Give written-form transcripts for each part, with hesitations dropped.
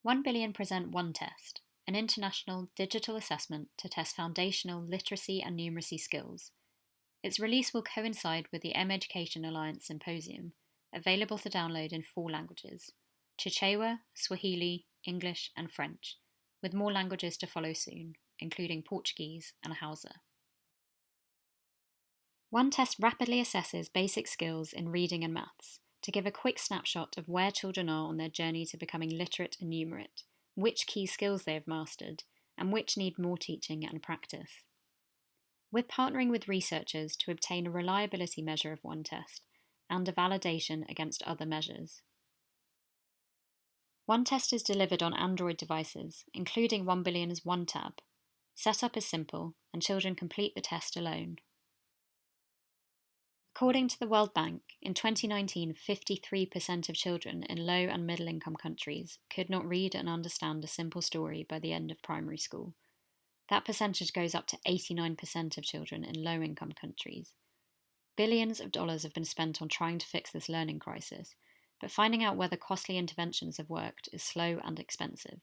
onebillion present OneTest, an international digital assessment to test foundational literacy and numeracy skills. Its release will coincide with the mEducation Alliance Symposium, available to download in 4 languages: Chichewa, Swahili, English, and French, with more languages to follow soon, including Portuguese and Hausa. OneTest rapidly assesses basic skills in reading and maths to give a quick snapshot of where children are on their journey to becoming literate and numerate, which key skills they have mastered, and which need more teaching and practice. We're partnering with researchers to obtain a reliability measure of OneTest and a validation against other measures. OneTest is delivered on Android devices, including onebillion's OneTab. Setup is simple, and children complete the test alone. According to the World Bank, in 2019, 53% of children in low and middle income countries could not read and understand a simple story by the end of primary school. That percentage goes up to 89% of children in low income countries. Billions of dollars have been spent on trying to fix this learning crisis, but finding out whether costly interventions have worked is slow and expensive.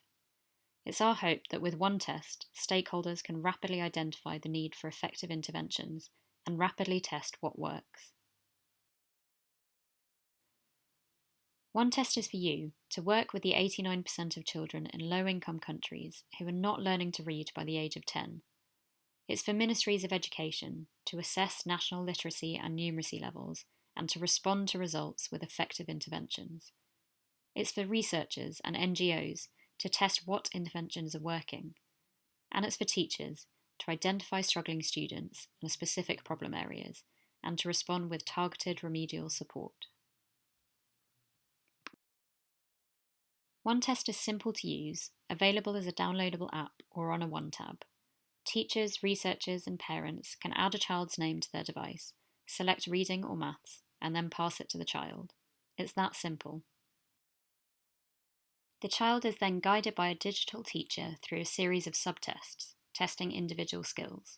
It's our hope that with OneTest, stakeholders can rapidly identify the need for effective interventions and rapidly test what works. OneTest is for you to work with the 89% of children in low-income countries who are not learning to read by the age of 10. It's for ministries of education to assess national literacy and numeracy levels and to respond to results with effective interventions. It's for researchers and NGOs to test what interventions are working. And it's for teachers to identify struggling students in specific problem areas and to respond with targeted remedial support. OneTest is simple to use, available as a downloadable app or on a OneTab. Teachers, researchers, and parents can add a child's name to their device, select reading or maths, and then pass it to the child. It's that simple. The child is then guided by a digital teacher through a series of subtests, testing individual skills.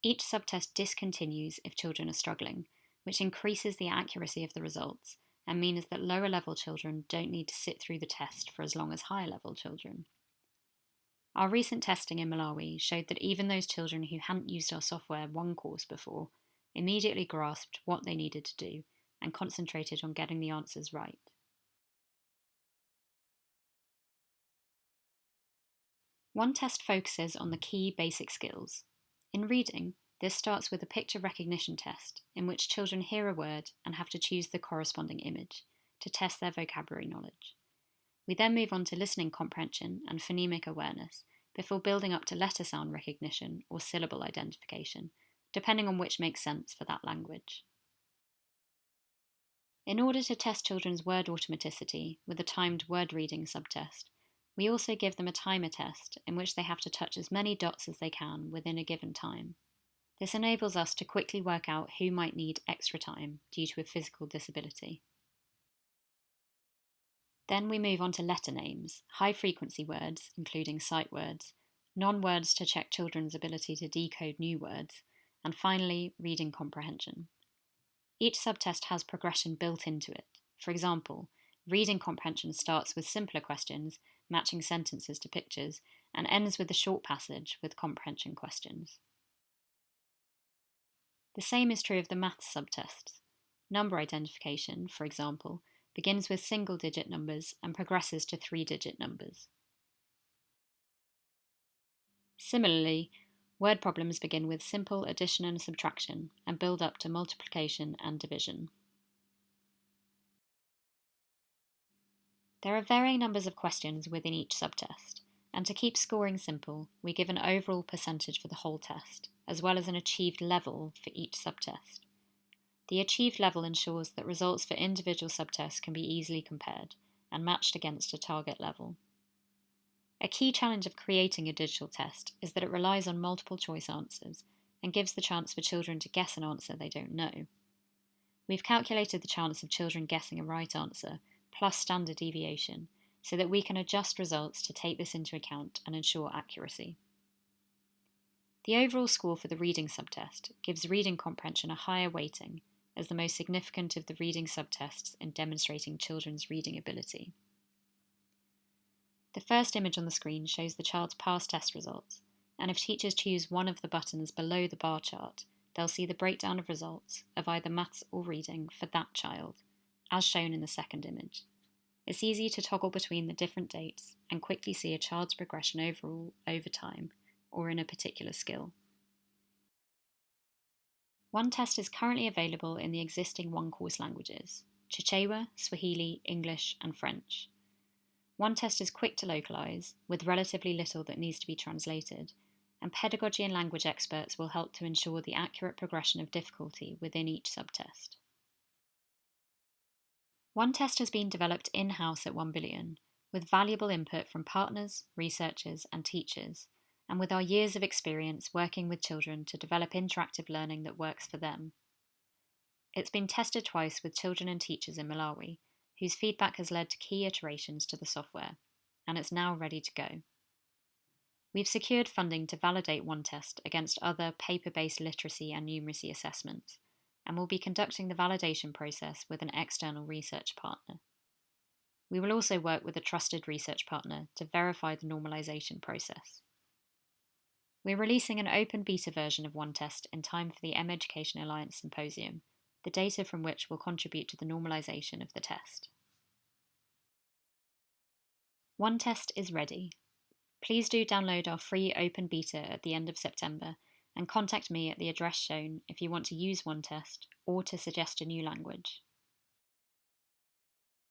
Each subtest discontinues if children are struggling, which increases the accuracy of the results and means that lower level children don't need to sit through the test for as long as higher level children. Our recent testing in Malawi showed that even those children who hadn't used our software one course before immediately grasped what they needed to do and concentrated on getting the answers right. OneTest focuses on the key basic skills. In reading, this starts with a picture recognition test in which children hear a word and have to choose the corresponding image to test their vocabulary knowledge. We then move on to listening comprehension and phonemic awareness before building up to letter sound recognition or syllable identification, depending on which makes sense for that language. In order to test children's word automaticity with a timed word reading subtest, we also give them a timer test in which they have to touch as many dots as they can within a given time. This enables us to quickly work out who might need extra time due to a physical disability. Then we move on to letter names, high-frequency words, including sight words, non-words to check children's ability to decode new words, and finally, reading comprehension. Each subtest has progression built into it. For example, reading comprehension starts with simpler questions, matching sentences to pictures, and ends with a short passage with comprehension questions. The same is true of the maths subtests. Number identification, for example, begins with single-digit numbers and progresses to 3-digit numbers. Similarly, word problems begin with simple addition and subtraction and build up to multiplication and division. There are varying numbers of questions within each subtest, and to keep scoring simple, we give an overall percentage for the whole test, as well as an achieved level for each subtest. The achieved level ensures that results for individual subtests can be easily compared and matched against a target level. A key challenge of creating a digital test is that it relies on multiple choice answers and gives the chance for children to guess an answer they don't know. We've calculated the chance of children guessing a right answer plus standard deviation so that we can adjust results to take this into account and ensure accuracy. The overall score for the reading subtest gives reading comprehension a higher weighting as the most significant of the reading subtests in demonstrating children's reading ability. The first image on the screen shows the child's past test results, and if teachers choose one of the buttons below the bar chart, they'll see the breakdown of results of either maths or reading for that child, as shown in the second image. It's easy to toggle between the different dates and quickly see a child's progression overall over time, or in a particular skill. OneTest is currently available in the existing one-course languages: Chichewa, Swahili, English, and French. OneTest is quick to localise, with relatively little that needs to be translated, and pedagogy and language experts will help to ensure the accurate progression of difficulty within each subtest. OneTest has been developed in-house at 1billion, with valuable input from partners, researchers, and teachers, and with our years of experience working with children to develop interactive learning that works for them. It's been tested twice with children and teachers in Malawi, whose feedback has led to key iterations to the software, and it's now ready to go. We've secured funding to validate OneTest against other paper-based literacy and numeracy assessments, and will be conducting the validation process with an external research partner. We will also work with a trusted research partner to verify the normalisation process. We're releasing an open beta version of OneTest in time for the mEducation Alliance Symposium, the data from which will contribute to the normalisation of the test. OneTest is ready. Please do download our free open beta at the end of September and contact me at the address shown if you want to use OneTest or to suggest a new language.